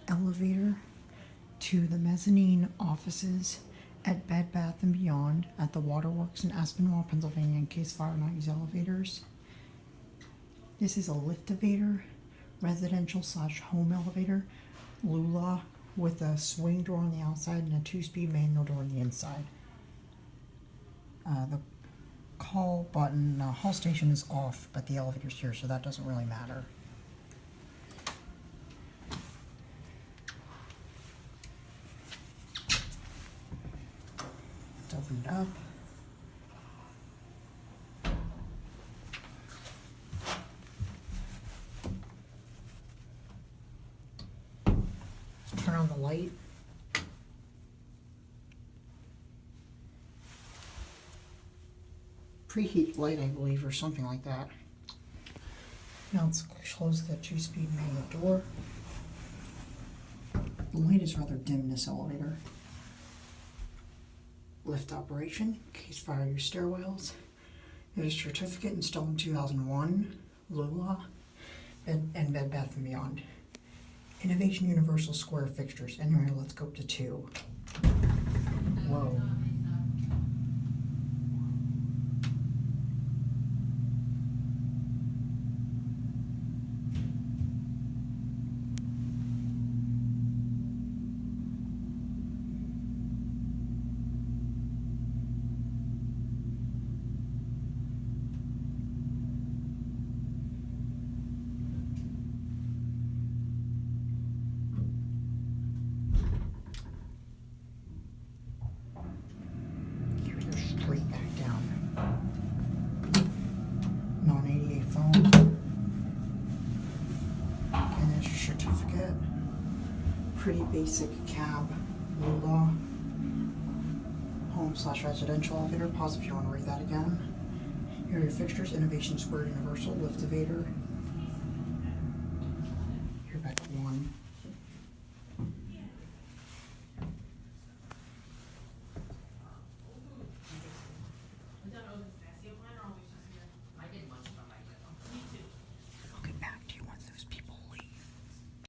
elevator to the mezzanine offices at Bed Bath & Beyond at the Waterworks in Aspinwall, Pennsylvania, in case fire not use elevators. This is a Liftavator, residential / home elevator, LULA, with a swing door on the outside and a 2-speed manual door on the inside. The call button, hall station is off, but the elevator's here, so that doesn't really matter. Let's open it up. Let's turn on the light. Preheat light, I believe, or something like that. Now let's close the 2-speed manual door. The light is rather dim in this elevator. Lift operation, case fire use stairwells. It is certificate installed in 2001, LULA, and Bed Bath & Beyond. Innovation universal square fixtures. Anyway, let's go up to 2. Whoa. Straight back down. Non-ADA phone. And there's your certificate. Pretty basic cab. LULA. Home / residential elevator. Pause if you want to read that again. Here are your fixtures. Innovation Square Universal Liftavator.